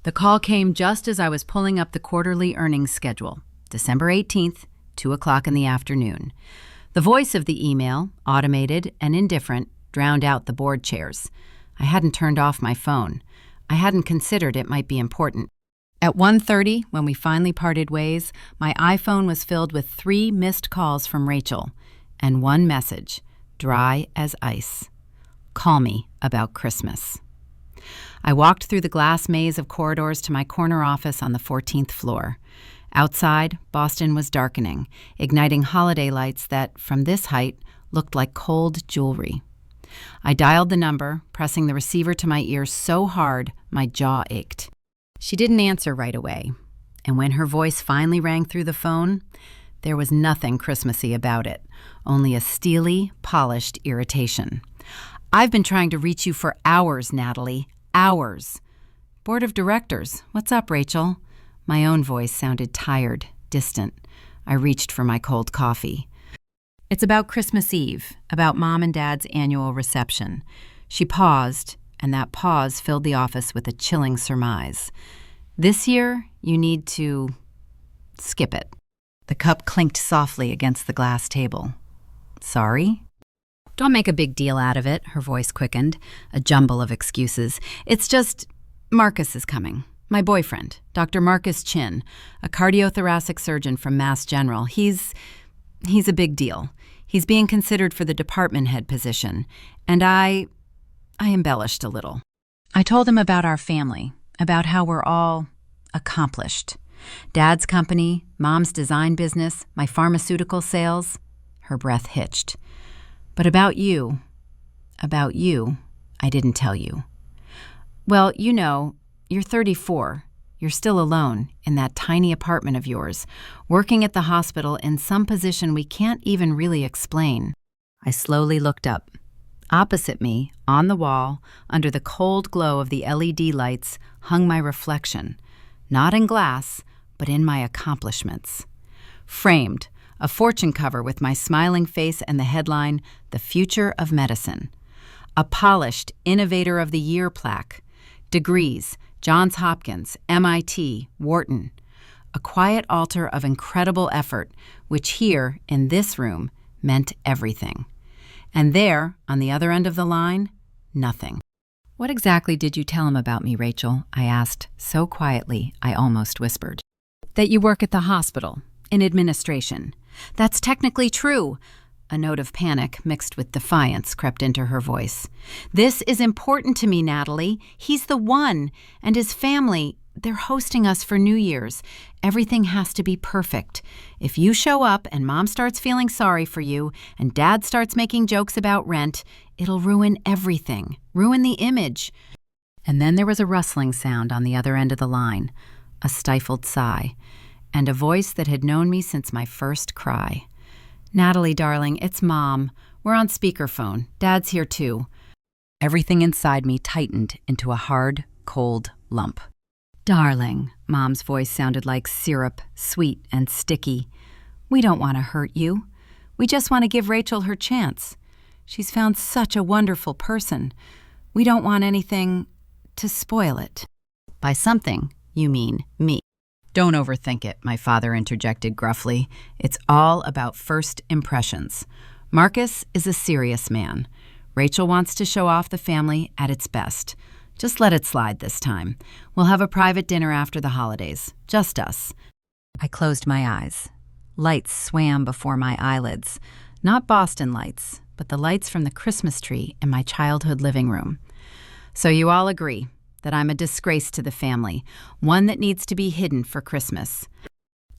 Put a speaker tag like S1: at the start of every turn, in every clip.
S1: The call came just as I was pulling up the quarterly earnings schedule, December 18th, 2 o'clock in the afternoon. The voice of the email, automated and indifferent, drowned out the board chairs. I hadn't turned off my phone. I hadn't considered it might be important. At 1:30, when we finally parted ways, my iPhone was filled with 3 missed calls from Rachel and one message, dry as ice. Call me about Christmas. I walked through the glass maze of corridors to my corner office on the 14th floor. Outside, Boston was darkening, igniting holiday lights that, from this height, looked like cold jewelry. I dialed the number, pressing the receiver to my ear so hard my jaw ached. She didn't answer right away, and when her voice finally rang through the phone, there was nothing Christmassy about it, only a steely, polished irritation. "I've been trying to reach you for hours, Natalie. Hours." "Board of directors. What's up, Rachel?" My own voice sounded tired, distant. I reached for my cold coffee. "It's about Christmas Eve, about Mom and Dad's annual reception." She paused, and that pause filled the office with a chilling surmise. "This year, you need to skip it." The cup clinked softly against the glass table. "Sorry?" "Don't make a big deal out of it," her voice quickened, a jumble of excuses. "It's just, Marcus is coming. My boyfriend, Dr. Marcus Chin, a cardiothoracic surgeon from Mass General. He's a big deal. He's being considered for the department head position, and I embellished a little. I told him about our family, about how we're all accomplished. Dad's company, Mom's design business, my pharmaceutical sales." Her breath hitched. "But about you, I didn't tell you." "Well, you know, you're 34. You're still alone in that tiny apartment of yours, working at the hospital in some position we can't even really explain." I slowly looked up. Opposite me, on the wall, under the cold glow of the LED lights, hung my reflection, not in glass, but in my accomplishments. Framed, a fortune cover with my smiling face and the headline, "The Future of Medicine." A polished Innovator of the Year plaque. Degrees, Johns Hopkins, MIT, Wharton. A quiet altar of incredible effort, which here, in this room, meant everything. And there, on the other end of the line, nothing. "What exactly did you tell him about me, Rachel?" I asked, so quietly I almost whispered. "That you work at the hospital, in administration." "That's technically true." A note of panic mixed with defiance crept into her voice. "This is important to me, Natalie. He's the one. And his family, they're hosting us for New Year's. Everything has to be perfect. If you show up and Mom starts feeling sorry for you and Dad starts making jokes about rent, it'll ruin everything, ruin the image." And then there was a rustling sound on the other end of the line, a stifled sigh, and a voice that had known me since my first cry. "Natalie, darling, it's Mom. We're on speakerphone. Dad's here too." Everything inside me tightened into a hard, cold lump. "Darling," Mom's voice sounded like syrup, sweet and sticky. "We don't want to hurt you. We just want to give Rachel her chance. She's found such a wonderful person. We don't want anything to spoil it." "By something, you mean me." "Don't overthink it," my father interjected gruffly. "It's all about first impressions. Marcus is a serious man. Rachel wants to show off the family at its best. Just let it slide this time. We'll have a private dinner after the holidays. Just us." I closed my eyes. Lights swam before my eyelids. Not Boston lights, but the lights from the Christmas tree in my childhood living room. "So you all agree that I'm a disgrace to the family, one that needs to be hidden for Christmas."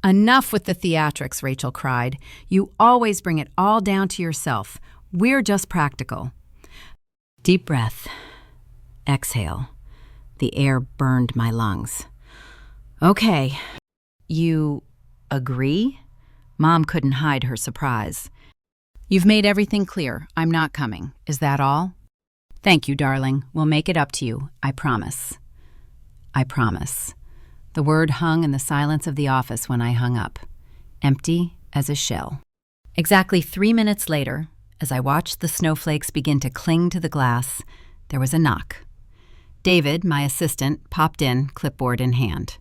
S1: "Enough with the theatrics," Rachel cried. "You always bring it all down to yourself. We're just practical." Deep breath. Exhale. The air burned my lungs. "Okay. You agree?" Mom couldn't hide her surprise. "You've made everything clear. I'm not coming. Is that all?" "Thank you, darling. We'll make it up to you. I promise." I promise. The word hung in the silence of the office when I hung up, empty as a shell. Exactly 3 minutes later, as I watched the snowflakes begin to cling to the glass, there was a knock. David, my assistant, popped in, clipboard in hand.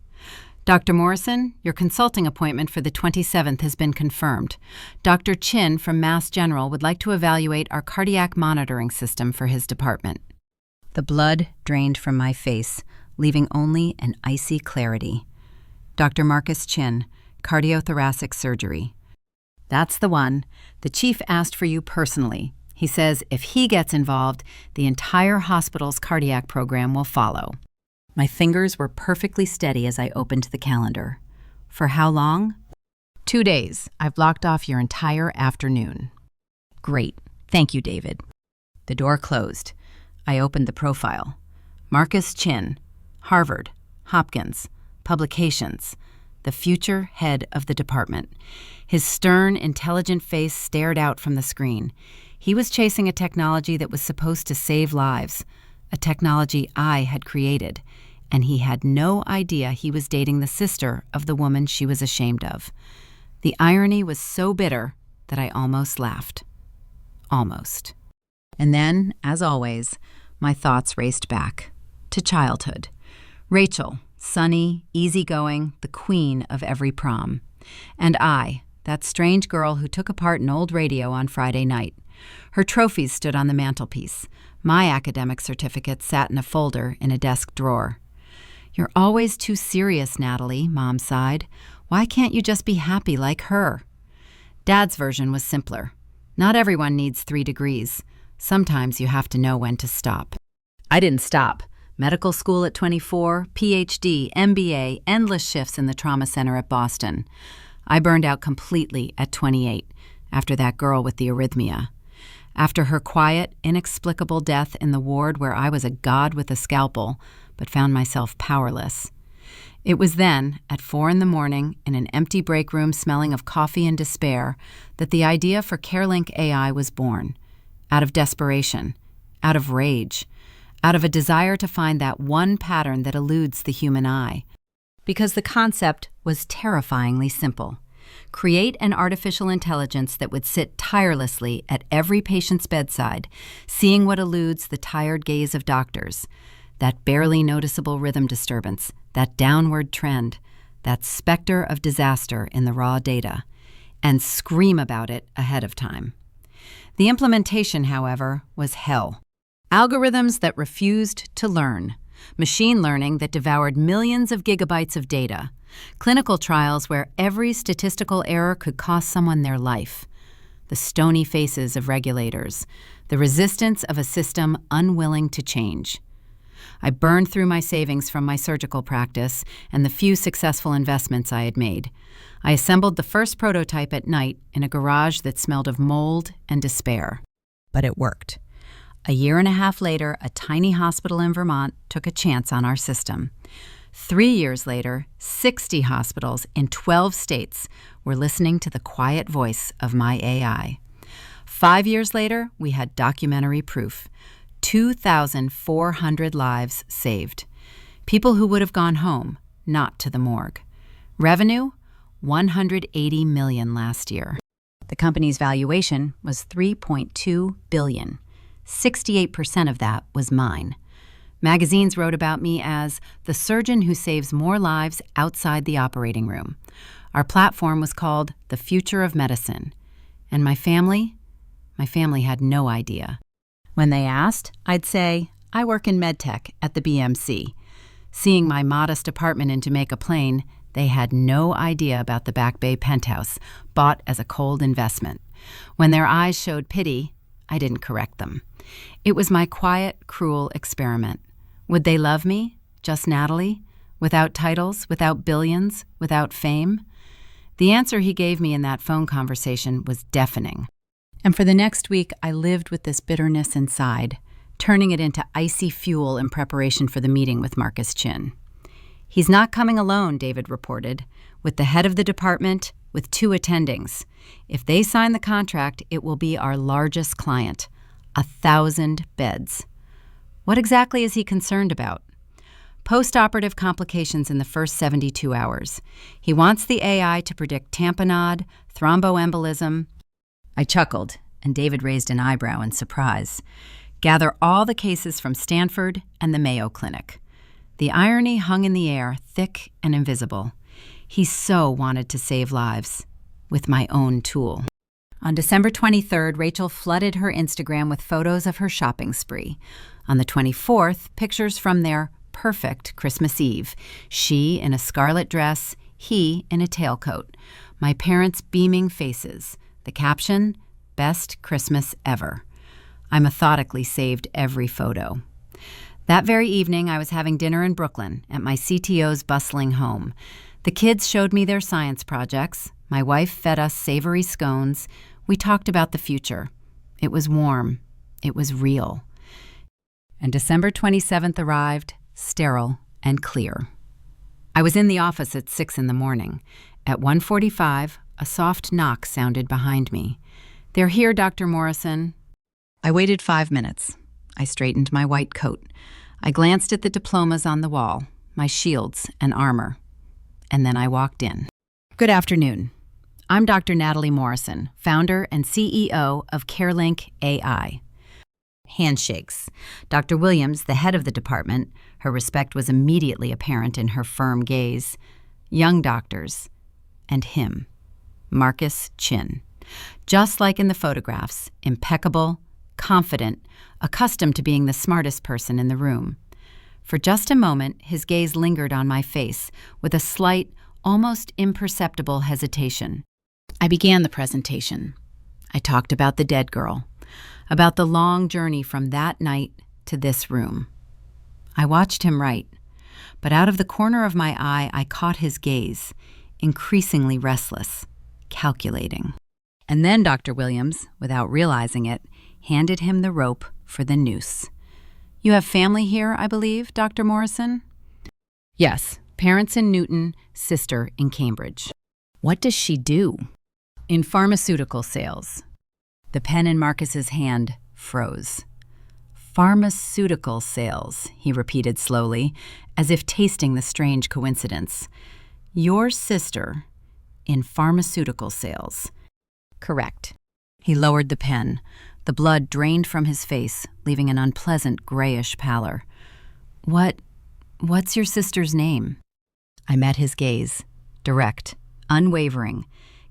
S1: Dr. Morrison, your consulting appointment for the 27th has been confirmed. Dr. Chin from Mass General would like to evaluate our cardiac monitoring system for his department. The blood drained from my face, leaving only an icy clarity. Dr. Marcus Chin, cardiothoracic surgery. That's the one. The chief asked for you personally. He says if he gets involved, the entire hospital's cardiac program will follow. My fingers were perfectly steady as I opened the calendar. For how long? 2 days. I've blocked off your entire afternoon. Great. Thank you, David. The door closed. I opened the profile. Marcus Chin, Harvard, Hopkins, Publications, the future head of the department. His stern, intelligent face stared out from the screen. He was chasing a technology that was supposed to save lives, a technology I had created, and he had no idea he was dating the sister of the woman she was ashamed of. The irony was so bitter that I almost laughed. Almost. And then, as always, my thoughts raced back to childhood. Rachel, sunny, easygoing, the queen of every prom. And I, that strange girl who took apart an old radio on Friday night. Her trophies stood on the mantelpiece. My academic certificate sat in a folder in a desk drawer. You're always too serious, Natalie, Mom sighed. Why can't you just be happy like her? Dad's version was simpler. Not everyone needs 3 degrees. Sometimes you have to know when to stop. I didn't stop. Medical school at 24, PhD, MBA, endless shifts in the trauma center at Boston. I burned out completely at 28, after that girl with the arrhythmia. After her quiet, inexplicable death in the ward where I was a god with a scalpel, but found myself powerless. It was then, at 4 a.m, in an empty break room smelling of coffee and despair, that the idea for CareLink AI was born. Out of desperation, out of rage, out of a desire to find that one pattern that eludes the human eye. Because the concept was terrifyingly simple. Create an artificial intelligence that would sit tirelessly at every patient's bedside, seeing what eludes the tired gaze of doctors. That barely noticeable rhythm disturbance, that downward trend, that specter of disaster in the raw data, and scream about it ahead of time. The implementation, however, was hell. Algorithms that refused to learn, machine learning that devoured millions of gigabytes of data, clinical trials where every statistical error could cost someone their life, the stony faces of regulators, the resistance of a system unwilling to change. I burned through my savings from my surgical practice and the few successful investments I had made. I assembled the first prototype at night in a garage that smelled of mold and despair. But it worked. A year and a half later, a tiny hospital in Vermont took a chance on our system. 3 years later, 60 hospitals in 12 states were listening to the quiet voice of my AI. 5 years later, we had documentary proof. 2,400 lives saved. People who would have gone home, not to the morgue. Revenue? $180 million last year. The company's valuation was $3.2 billion. 68% of that was mine. Magazines wrote about me as the surgeon who saves more lives outside the operating room. Our platform was called The Future of Medicine. And my family had no idea. When they asked, I'd say, I work in medtech at the BMC. Seeing my modest apartment in Jamaica Plain, they had no idea about the Back Bay penthouse, bought as a cold investment. When their eyes showed pity, I didn't correct them. It was my quiet, cruel experiment. Would they love me, just Natalie, without titles, without billions, without fame? The answer he gave me in that phone conversation was deafening. And for the next week, I lived with this bitterness inside, turning it into icy fuel in preparation for the meeting with Marcus Chin. He's not coming alone, David reported, with the head of the department, with 2 attendings. If they sign the contract, it will be our largest client, 1,000 beds. What exactly is he concerned about? Post-operative complications in the first 72 hours. He wants the AI to predict tamponade, thromboembolism. I chuckled, and David raised an eyebrow in surprise. Gather all the cases from Stanford and the Mayo Clinic. The irony hung in the air, thick and invisible. He so wanted to save lives with my own tool. On December 23rd, Rachel flooded her Instagram with photos of her shopping spree. On the 24th, pictures from their perfect Christmas Eve. She in a scarlet dress, he in a tailcoat. My parents' beaming faces. The caption, "Best Christmas ever." I methodically saved every photo. That very evening, I was having dinner in Brooklyn at my CTO's bustling home. The kids showed me their science projects. My wife fed us savory scones. We talked about the future. It was warm. It was real. And December 27th arrived, sterile and clear. I was in the office at 6 a.m. At 1:45, a soft knock sounded behind me. "They're here, Dr. Morrison." I waited 5 minutes. I straightened my white coat. I glanced at the diplomas on the wall, my shields and armor. And then I walked in. Good afternoon. I'm Dr. Natalie Morrison, founder and CEO of CareLink AI. Handshakes. Dr. Williams, the head of the department, her respect was immediately apparent in her firm gaze. Young doctors. And him, Marcus Chin. Just like in the photographs, impeccable, confident, accustomed to being the smartest person in the room. For just a moment, his gaze lingered on my face with a slight, almost imperceptible hesitation. I began the presentation. I talked about the dead girl, about the long journey from that night to this room. I watched him write, but out of the corner of my eye, I caught his gaze, increasingly restless, calculating. And then Dr. Williams, without realizing it, handed him the rope for the noose. "You have family here, I believe, Dr. Morrison?" "Yes, parents in Newton, sister in Cambridge." "What does she do?" "In pharmaceutical sales." The pen in Marcus's hand froze. "Pharmaceutical sales," he repeated slowly, as if tasting the strange coincidence. "Your sister in pharmaceutical sales." "Correct." He lowered the pen. The blood drained from his face, leaving an unpleasant grayish pallor. What's your sister's name?" I met his gaze, direct, unwavering,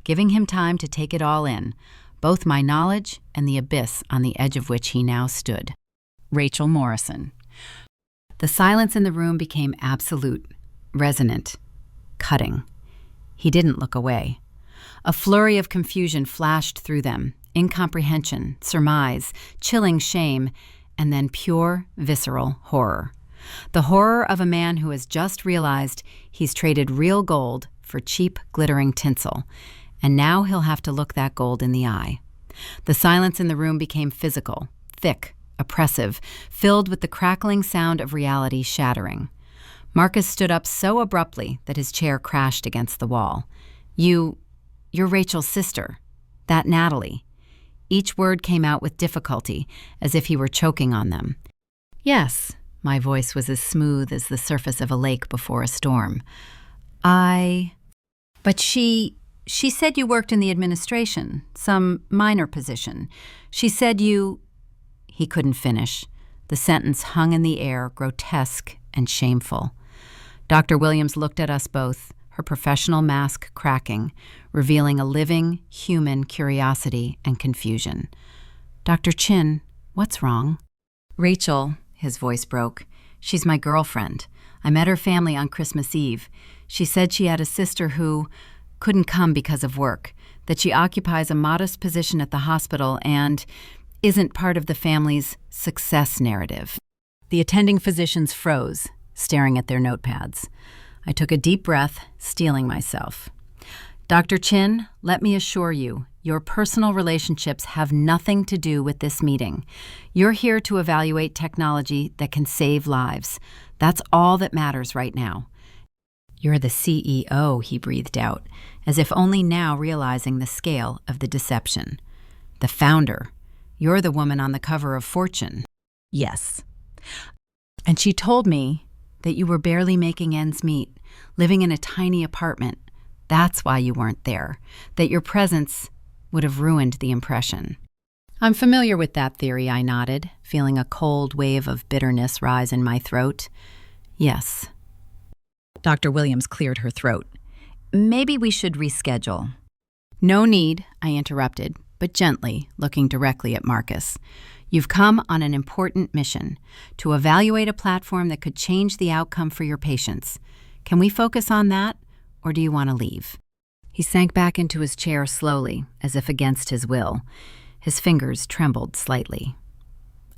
S1: giving him time to take it all in, both my knowledge and the abyss on the edge of which he now stood. "Rachel Morrison." The silence in the room became absolute, resonant, cutting. He didn't look away. A flurry of confusion flashed through them, incomprehension, surmise, chilling shame, and then pure, visceral horror. The horror of a man who has just realized he's traded real gold for cheap, glittering tinsel, and now he'll have to look that gold in the eye. The silence in the room became physical, thick, oppressive, filled with the crackling sound of reality shattering. Marcus stood up so abruptly that his chair crashed against the wall. You're Rachel's sister, that Natalie." Each word came out with difficulty, as if he were choking on them. "Yes," my voice was as smooth as the surface of a lake before a storm. But she said you worked in the administration, some minor position. She said you—" He couldn't finish. The sentence hung in the air, grotesque and shameful. Dr. Williams looked at us both, her professional mask cracking, revealing a living, human curiosity and confusion. "Dr. Chin, what's wrong?" "Rachel," his voice broke. "She's my girlfriend. I met her family on Christmas Eve. She said she had a sister who couldn't come because of work, that she occupies a modest position at the hospital and isn't part of the family's success narrative." The attending physicians froze, staring at their notepads. I took a deep breath, steeling myself. "Dr. Chin, let me assure you, your personal relationships have nothing to do with this meeting. You're here to evaluate technology that can save lives. That's all that matters right now." "You're the CEO," he breathed out, as if only now realizing the scale of the deception. "The founder. You're the woman on the cover of Fortune." "Yes." "And she told me that you were barely making ends meet, living in a tiny apartment. That's why you weren't there, that your presence would have ruined the impression." I'm familiar with that theory, I nodded, feeling a cold wave of bitterness rise in my throat. Yes.
S2: Dr. Williams cleared her throat. Maybe we should reschedule.
S1: No need, I interrupted, but gently, looking directly at Marcus. You've come on an important mission, to evaluate a platform that could change the outcome for your patients. Can we focus on that, or do you want to leave? He sank back into his chair slowly, as if against his will. His fingers trembled slightly.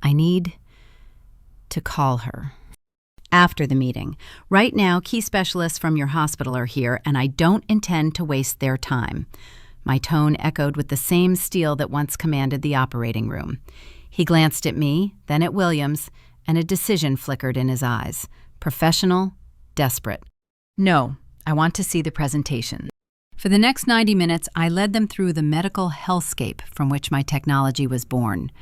S1: I need to call her. After the meeting. Right now, key specialists from your hospital are here, and I don't intend to waste their time. My tone echoed with the same steel that once commanded the operating room. He glanced at me, then at Williams, and a decision flickered in his eyes. Professional, desperate. No, I want to see the presentation. For the next 90 minutes, I led them through the medical hellscape from which my technology was born.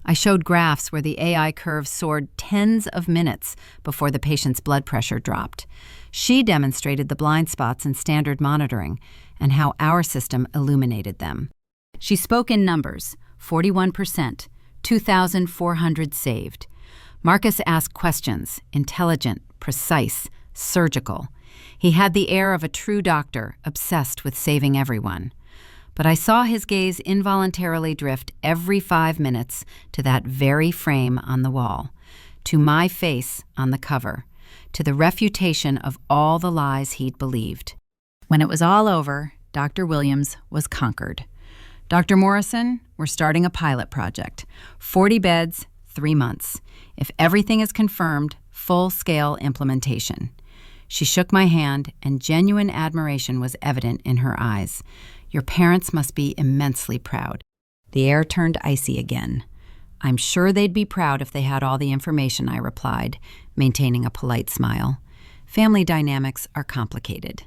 S1: I showed graphs where the AI curve soared tens of minutes before the patient's blood pressure dropped. She demonstrated the blind spots in standard monitoring and how our system illuminated them. She spoke in numbers, 41%, 2,400 saved. Marcus asked questions, intelligent, precise, surgical. He had the air of a true doctor, obsessed with saving everyone. But I saw his gaze involuntarily drift every 5 minutes to that very frame on the wall, to my face on the cover, to the refutation of all the lies he'd believed. When it was all over, Dr. Williams was conquered. Dr. Morrison, we're starting a pilot project. 40 beds, 3 months. If everything is confirmed, full-scale implementation. She shook my hand, and genuine admiration was evident in her eyes. Your parents must be immensely proud. The air turned icy again. I'm sure they'd be proud if they had all the information, I replied, maintaining a polite smile. Family dynamics are complicated.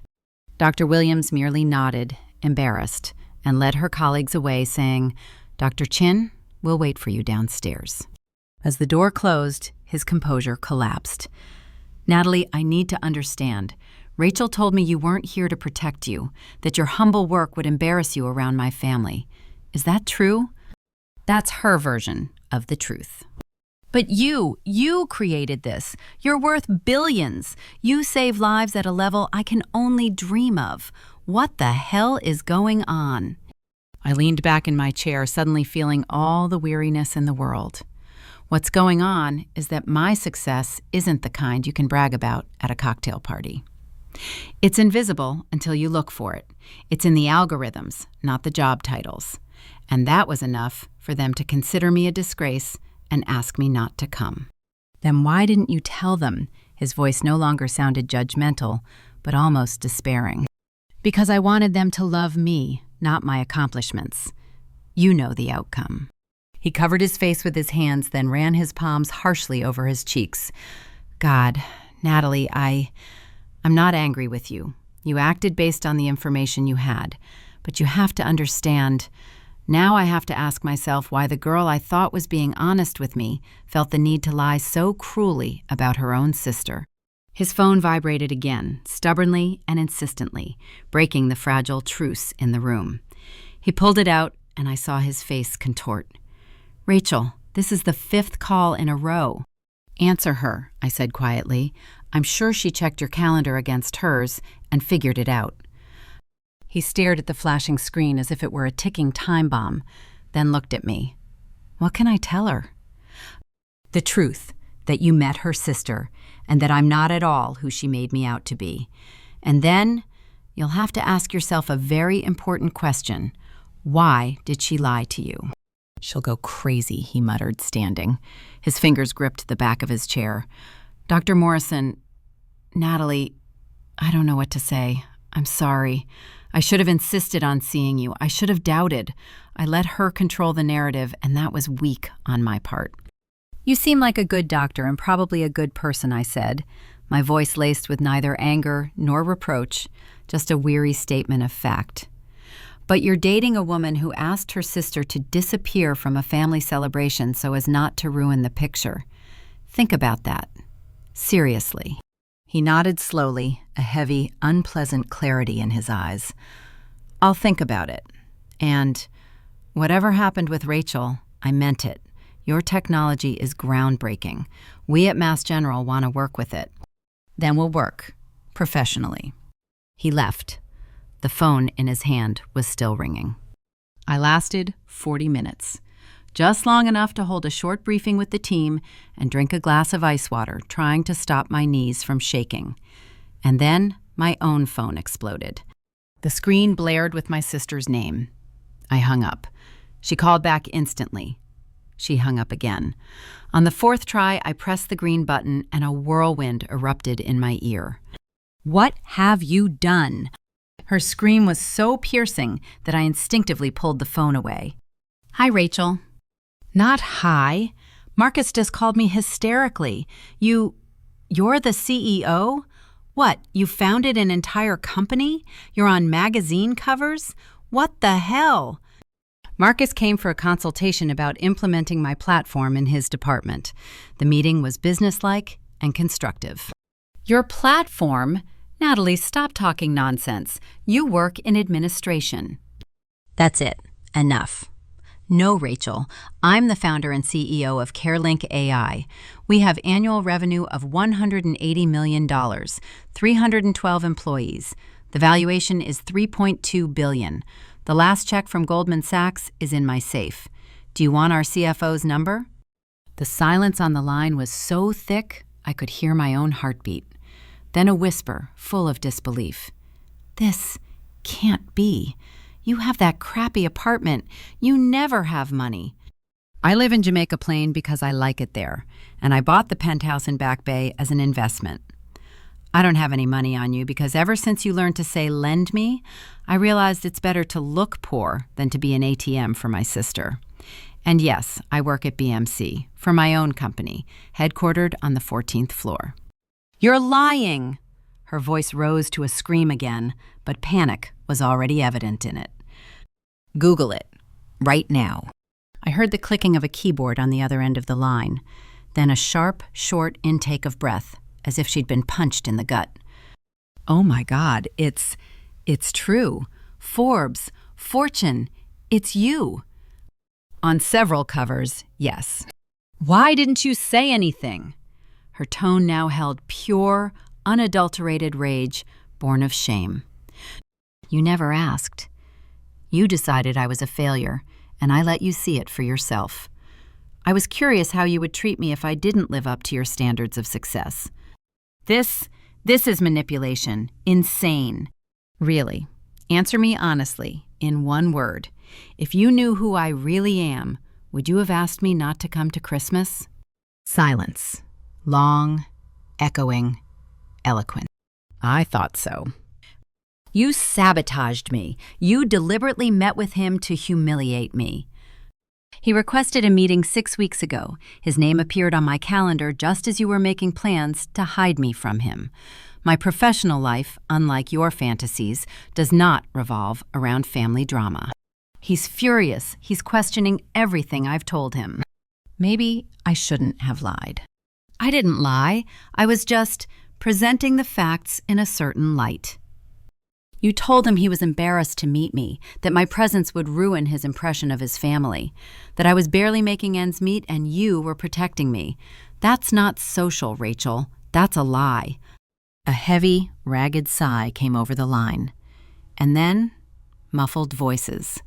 S1: Dr. Williams merely nodded, embarrassed, and led her colleagues away, saying, Dr. Chin, we'll wait for you downstairs. As the door closed, his composure collapsed. Natalie, I need to understand. Rachel told me you weren't here to protect you, that your humble work would embarrass you around my family. Is that true? That's her version of the truth. But you created this. You're worth billions. You save lives at a level I can only dream of. What the hell is going on? I leaned back in my chair, suddenly feeling all the weariness in the world. What's going on is that my success isn't the kind you can brag about at a cocktail party. It's invisible until you look for it. It's in the algorithms, not the job titles. And that was enough for them to consider me a disgrace and ask me not to come. Then why didn't you tell them? His voice no longer sounded judgmental, but almost despairing. Because I wanted them to love me, not my accomplishments. You know the outcome. He covered his face with his hands, then ran his palms harshly over his cheeks. God, Natalie, I'm not angry with you. You acted based on the information you had. But you have to understand, now I have to ask myself why the girl I thought was being honest with me felt the need to lie so cruelly about her own sister. His phone vibrated again, stubbornly and insistently, breaking the fragile truce in the room. He pulled it out, and I saw his face contort. Rachel, this is the 5th call in a row. Answer her, I said quietly. I'm sure she checked your calendar against hers and figured it out. He stared at the flashing screen as if it were a ticking time bomb, then looked at me. What can I tell her? The truth, that you met her sister, and that I'm not at all who she made me out to be. And then you'll have to ask yourself a very important question. Why did she lie to you? She'll go crazy, he muttered, standing. His fingers gripped the back of his chair. Dr. Morrison, Natalie, I don't know what to say. I'm sorry. I should have insisted on seeing you. I should have doubted. I let her control the narrative, and that was weak on my part. You seem like a good doctor and probably a good person, I said, my voice laced with neither anger nor reproach, just a weary statement of fact. But you're dating a woman who asked her sister to disappear from a family celebration so as not to ruin the picture. Think about that. Seriously. He nodded slowly, a heavy, unpleasant clarity in his eyes. I'll think about it. And whatever happened with Rachel, I meant it. Your technology is groundbreaking. We at Mass General want to work with it.
S2: Then we'll work. Professionally.
S1: He left. The phone in his hand was still ringing.
S2: I lasted 40 minutes. Just long enough to hold a short briefing with the team and drink a glass of ice water, trying to stop my knees from shaking.
S1: And then my own phone exploded. The screen blared with my sister's name. I hung up. She called back instantly. She hung up again. On the fourth try, I pressed the green button and a whirlwind erupted in my ear.
S2: What have you done?
S1: Her scream was so piercing that I instinctively pulled the phone away.
S2: Hi, Rachel.
S1: Not hi. Marcus just called me hysterically. You're the CEO? What, you founded an entire company? You're on magazine covers? What the hell? Marcus came for a consultation about implementing my platform in his department. The meeting was businesslike and constructive. Your platform? Natalie, stop talking nonsense. You work in administration.
S2: That's it. Enough.
S1: No, Rachel. I'm the founder and CEO of CareLink AI. We have annual revenue of $180 million, 312 employees. The valuation is $3.2 billion. The last check from Goldman Sachs is in my safe. Do you want our CFO's number? The silence on the line was so thick I could hear my own heartbeat. Then a whisper, full of disbelief. This can't be. You have that crappy apartment. You never have money. I live in Jamaica Plain because I like it there, and I bought the penthouse in Back Bay as an investment. I don't have any money on you because ever since you learned to say lend me, I realized it's better to look poor than to be an ATM for my sister. And yes, I work at BMC, for my own company, headquartered on the 14th floor. You're lying! Her voice rose to a scream again, but panic was already evident in it. Google it, right now. I heard the clicking of a keyboard on the other end of the line, then a sharp, short intake of breath, as if she'd been punched in the gut. Oh my God, it's true. Forbes, Fortune, it's you. On several covers, yes. Why didn't you say anything? Her tone now held pure, unadulterated rage, born of shame. You never asked. You decided I was a failure, and I let you see it for yourself. I was curious how you would treat me if I didn't live up to your standards of success. This is manipulation. Insane. Really. Answer me honestly, in one word. If you knew who I really am, would you have asked me not to come to Christmas? Silence. Long, echoing, eloquent. I thought so. You sabotaged me. You deliberately met with him to humiliate me. He requested a meeting 6 weeks ago. His name appeared on my calendar just as you were making plans to hide me from him. My professional life, unlike your fantasies, does not revolve around family drama. He's furious. He's questioning everything I've told him. Maybe I shouldn't have lied. I didn't lie. I was just presenting the facts in a certain light. You told him he was embarrassed to meet me, that my presence would ruin his impression of his family, that I was barely making ends meet and you were protecting me. That's not social, Rachel. That's a lie. A heavy, ragged sigh came over the line. And then, muffled voices.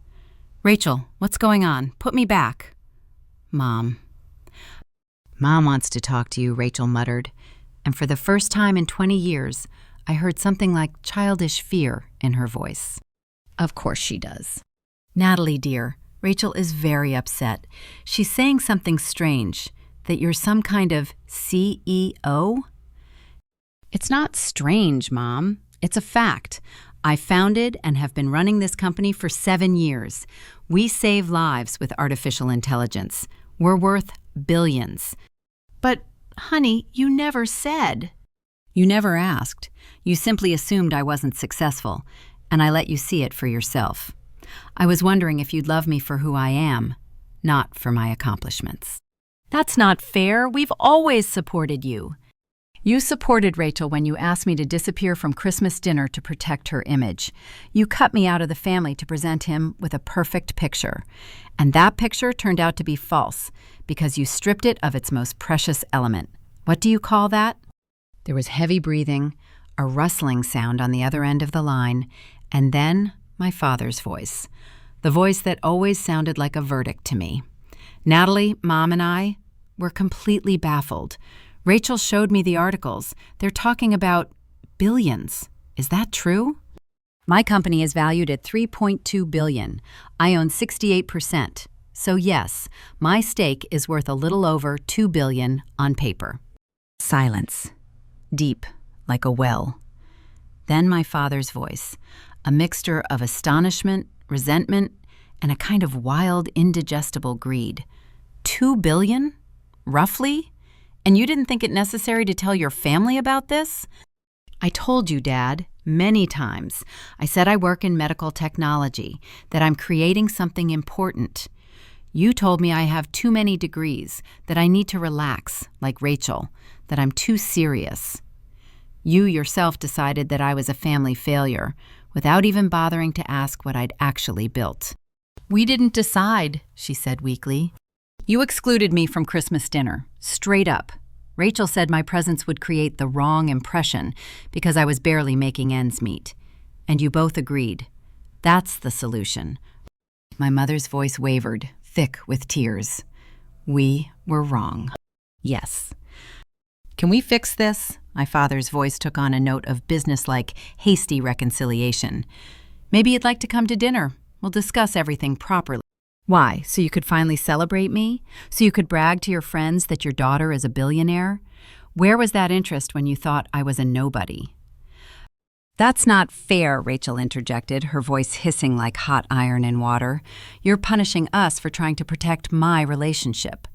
S1: Rachel, what's going on? Put me back. Mom. Mom wants to talk to you, Rachel muttered. And for the first time in 20 years, I heard something like childish fear in her voice. Of course she does. Natalie, dear, Rachel is very upset. She's saying something strange, that you're some kind of CEO? It's not strange, Mom. It's a fact. I founded and have been running this company for 7 years. We save lives with artificial intelligence. We're worth billions. But, honey, you never said. You never asked. You simply assumed I wasn't successful, and I let you see it for yourself. I was wondering if you'd love me for who I am, not for my accomplishments. That's not fair. We've always supported you.
S2: You supported Rachel when you asked me to disappear from Christmas dinner to protect her image. You cut me out of the family to present him with a perfect picture. And that picture turned out to be false because you stripped it of its most precious element. What do you call that? There was heavy breathing, a rustling sound on the other end of the line, and then my father's voice. The voice that always sounded like a verdict to me. Natalie, Mom, and I were completely baffled. Rachel showed me the articles. They're talking about billions. Is that true? My company is valued at $3.2 billion. I own 68%. So yes, my stake is worth a little over $2 billion on paper. Silence. Deep, like a well. Then my father's voice, a mixture of astonishment, resentment, and a kind of wild, indigestible greed. $2 billion? Roughly? And you didn't think it necessary to tell your family about this? I told you, Dad, many times. I said I work in medical technology, that I'm creating something important. You told me I have too many degrees, that I need to relax, like Rachel, that I'm too serious. You yourself decided that I was a family failure, without even bothering to ask what I'd actually built. We didn't decide, she said weakly. You excluded me from Christmas dinner, straight up. Rachel said my presence would create the wrong impression because I was barely making ends meet. And you both agreed. That's the solution. My mother's voice wavered, thick with tears. We were wrong. Yes. Can we fix this? My father's voice took on a note of businesslike, hasty reconciliation. Maybe you'd like to come to dinner. We'll discuss everything properly. Why? So you could finally celebrate me? So you could brag to your friends that your daughter is a billionaire? Where was that interest when you thought I was a nobody? That's not fair, Rachel interjected, her voice hissing like hot iron in water. You're punishing us for trying to protect my relationship.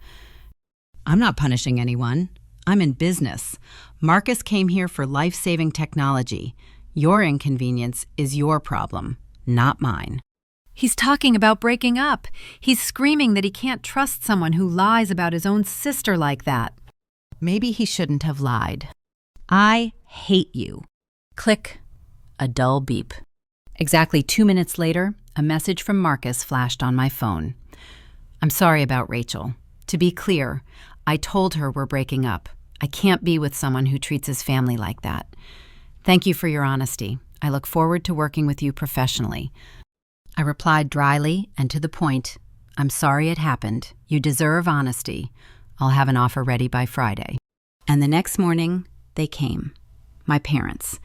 S2: I'm not punishing anyone. I'm in business. Marcus came here for life-saving technology. Your inconvenience is your problem, not mine. He's talking about breaking up. He's screaming that he can't trust someone who lies about his own sister like that. Maybe he shouldn't have lied. I hate you. Click. A dull beep. Exactly 2 minutes later, a message from Marcus flashed on my phone. I'm sorry about Rachel. To be clear, I told her we're breaking up. I can't be with someone who treats his family like that. Thank you for your honesty. I look forward to working with you professionally. I replied dryly and to the point, I'm sorry it happened. You deserve honesty. I'll have an offer ready by Friday. And the next morning, they came. My parents.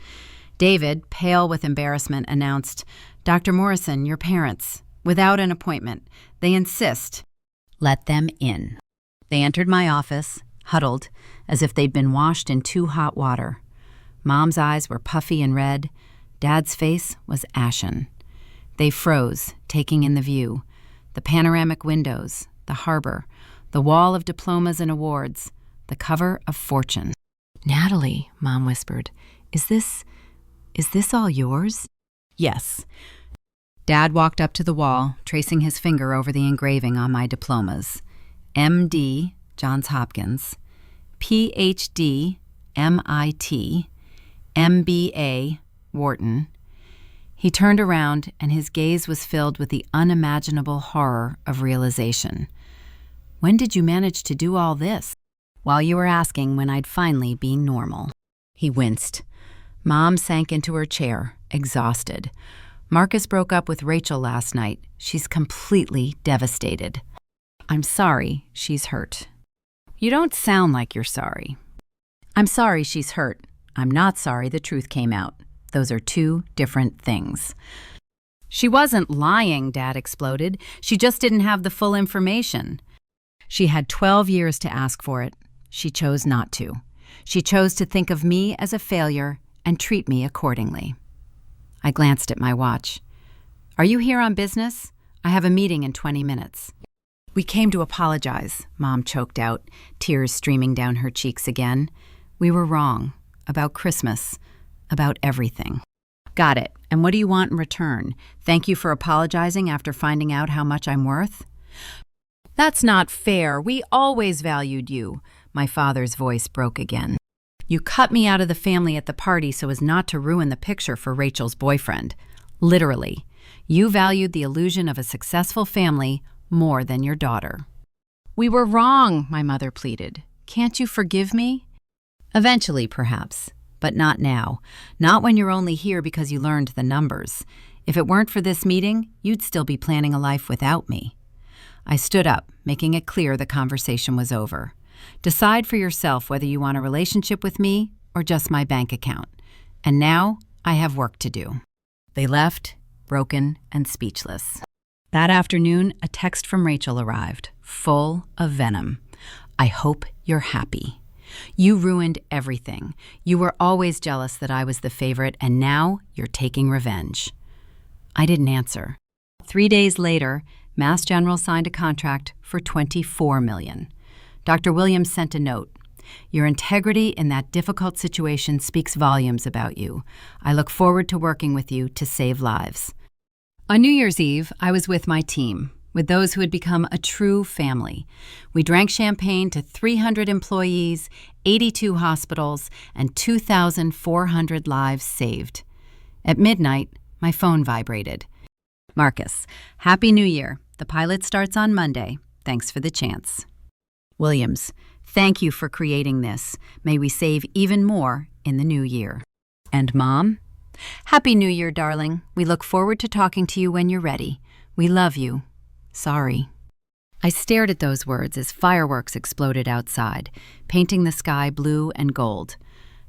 S2: David, pale with embarrassment, announced, Dr. Morrison, your parents, without an appointment. They insist. Let them in. They entered my office, huddled, as if they'd been washed in too hot water. Mom's eyes were puffy and red. Dad's face was ashen. They froze, taking in the view, the panoramic windows, the harbor, the wall of diplomas and awards, the cover of Fortune. Natalie, Mom whispered, is this all yours? Yes. Dad walked up to the wall, tracing his finger over the engraving on my diplomas. M.D., Johns Hopkins, Ph.D., MIT, MBA, Wharton. He turned around, and his gaze was filled with the unimaginable horror of realization. When did you manage to do all this? While you were asking when I'd finally be normal. He winced. Mom sank into her chair, exhausted. Marcus broke up with Rachel last night. She's completely devastated. I'm sorry she's hurt. You don't sound like you're sorry. I'm sorry she's hurt. I'm not sorry the truth came out. Those are two different things. She wasn't lying, Dad exploded. She just didn't have the full information. She had 12 years to ask for it. She chose not to. She chose to think of me as a failure and treat me accordingly. I glanced at my watch. Are you here on business? I have a meeting in 20 minutes. We came to apologize, Mom choked out, tears streaming down her cheeks again. We were wrong. About Christmas. About everything. Got it. And what do you want in return? Thank you for apologizing after finding out how much I'm worth? That's not fair. We always valued you. My father's voice broke again. You cut me out of the family at the party so as not to ruin the picture for Rachel's boyfriend. Literally. You valued the illusion of a successful family more than your daughter. We were wrong, my mother pleaded. Can't you forgive me? Eventually, perhaps, but not now. Not when you're only here because you learned the numbers. If it weren't for this meeting, you'd still be planning a life without me. I stood up, making it clear the conversation was over. Decide for yourself whether you want a relationship with me or just my bank account. And now I have work to do. They left, broken and speechless. That afternoon, a text from Rachel arrived, full of venom. I hope you're happy. You ruined everything. You were always jealous that I was the favorite, and now you're taking revenge. I didn't answer. 3 days later, Mass General signed a contract for $24 million. Dr. Williams sent a note. Your integrity in that difficult situation speaks volumes about you. I look forward to working with you to save lives. On New Year's Eve, I was with my team, with those who had become a true family. We drank champagne to 300 employees, 82 hospitals, and 2,400 lives saved. At midnight, my phone vibrated. Marcus, Happy New Year. The pilot starts on Monday. Thanks for the chance. Williams, thank you for creating this. May we save even more in the new year. And Mom? Happy New Year, darling. We look forward to talking to you when you're ready. We love you. Sorry. I stared at those words as fireworks exploded outside, painting the sky blue and gold.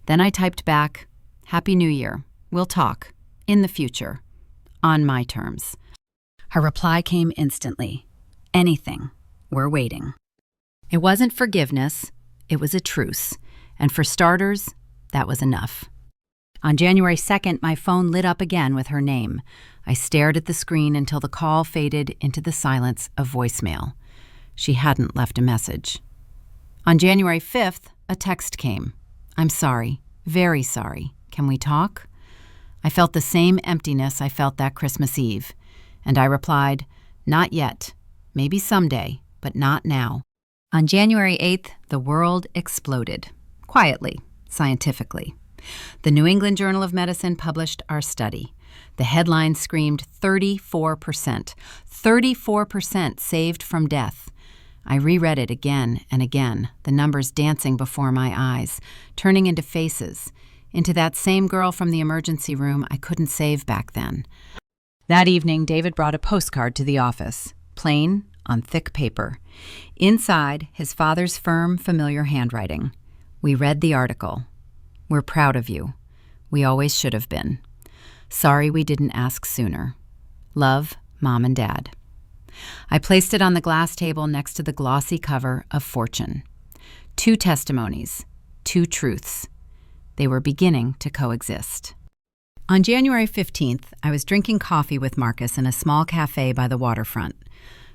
S2: Then I typed back, Happy New Year. We'll talk. In the future. On my terms. Her reply came instantly. Anything. We're waiting. It wasn't forgiveness. It was a truce. And for starters, that was enough. On January 2nd, my phone lit up again with her name. I stared at the screen until the call faded into the silence of voicemail. She hadn't left a message. On January 5th, a text came. I'm sorry, very sorry. Can we talk? I felt the same emptiness I felt that Christmas Eve. And I replied, not yet. Maybe someday, but not now. On January 8th, the world exploded. Quietly, scientifically. The New England Journal of Medicine published our study. The headline screamed 34%. 34% saved from death. I reread it again and again, the numbers dancing before my eyes, turning into faces, into that same girl from the emergency room I couldn't save back then. That evening, David brought a postcard to the office, plain, on thick paper. Inside, his father's firm, familiar handwriting. We read the article. We're proud of you. We always should have been. Sorry we didn't ask sooner. Love, Mom and Dad. I placed it on the glass table next to the glossy cover of Fortune. 2 testimonies, 2 truths. They were beginning to coexist. On January 15th, I was drinking coffee with Marcus in a small cafe by the waterfront.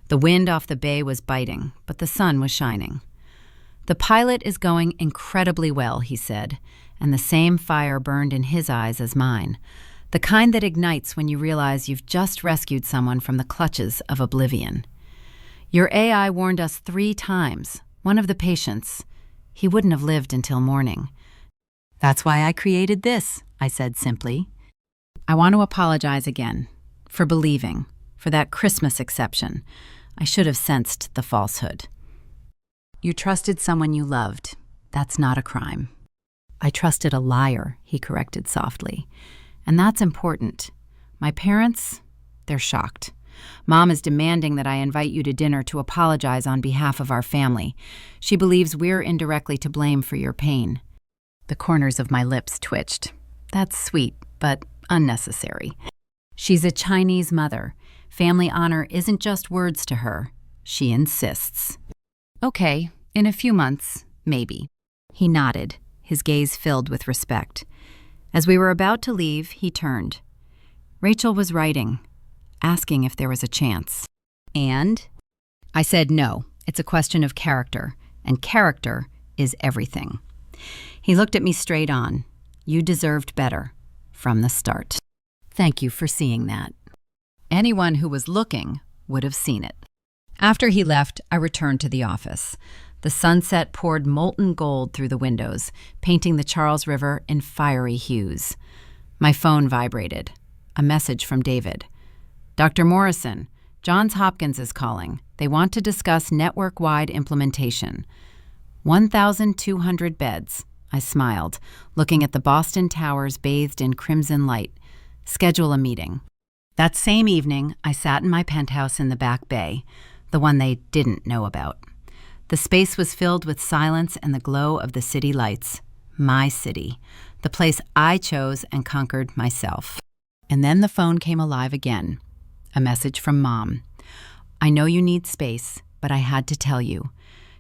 S2: The wind off the bay was biting, but the sun was shining. The pilot is going incredibly well, he said, and the same fire burned in his eyes as mine. The kind that ignites when you realize you've just rescued someone from the clutches of oblivion. Your AI warned us 3 times. One of the patients, he wouldn't have lived until morning. That's why I created this, I said simply. I want to apologize again for believing, for that Christmas exception. I should have sensed the falsehood. You trusted someone you loved. That's not a crime. I trusted a liar, he corrected softly. And that's important. My parents, they're shocked. Mom is demanding that I invite you to dinner to apologize on behalf of our family. She believes we're indirectly to blame for your pain. The corners of my lips twitched. That's sweet, but unnecessary. She's a Chinese mother. Family honor isn't just words to her. She insists. Okay, in a few months, maybe. He nodded, his gaze filled with respect. As we were about to leave, he turned. Rachel was writing, asking if there was a chance. And? I said no, it's a question of character, and character is everything. He looked at me straight on. You deserved better, from the start. Thank you for seeing that. Anyone who was looking would have seen it. After he left, I returned to the office. The sunset poured molten gold through the windows, painting the Charles River in fiery hues. My phone vibrated. A message from David. "Dr. Morrison, Johns Hopkins is calling. They want to discuss network-wide implementation." 1,200 beds. I smiled, looking at the Boston towers bathed in crimson light. Schedule a meeting. That same evening, I sat in my penthouse in the Back Bay, the one they didn't know about. The space was filled with silence and the glow of the city lights. My city, the place I chose and conquered myself. And then the phone came alive again. A message from Mom. "I know you need space, but I had to tell you.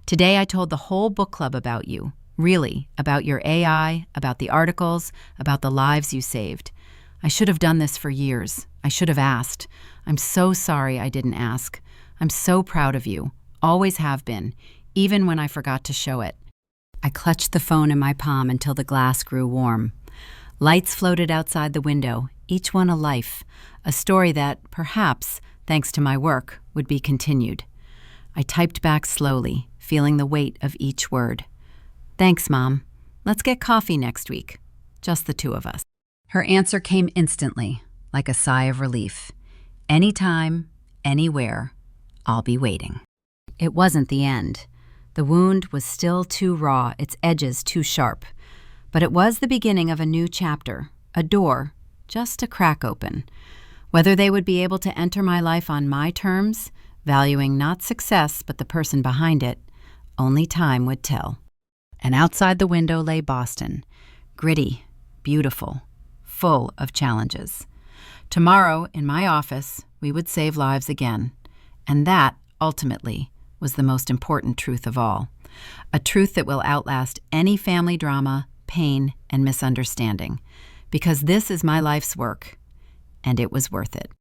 S2: Today I told the whole book club about you. Really, about your AI, about the articles, about the lives you saved. I should have done this for years. I should have asked. I'm so sorry I didn't ask. I'm so proud of you. Always have been, even when I forgot to show it." I clutched the phone in my palm until the glass grew warm. Lights floated outside the window, each one a life, a story that, perhaps, thanks to my work, would be continued. I typed back slowly, feeling the weight of each word. "Thanks, Mom. Let's get coffee next week. Just the two of us." Her answer came instantly, like a sigh of relief. "Anytime, anywhere, I'll be waiting." It wasn't the end. The wound was still too raw, its edges too sharp. But it was the beginning of a new chapter, a door, just a crack open. Whether they would be able to enter my life on my terms, valuing not success but the person behind it, only time would tell. And outside the window lay Boston, gritty, beautiful, full of challenges. Tomorrow, in my office, we would save lives again. And that, ultimately, was the most important truth of all. A truth that will outlast any family drama, pain, and misunderstanding. Because this is my life's work, and it was worth it.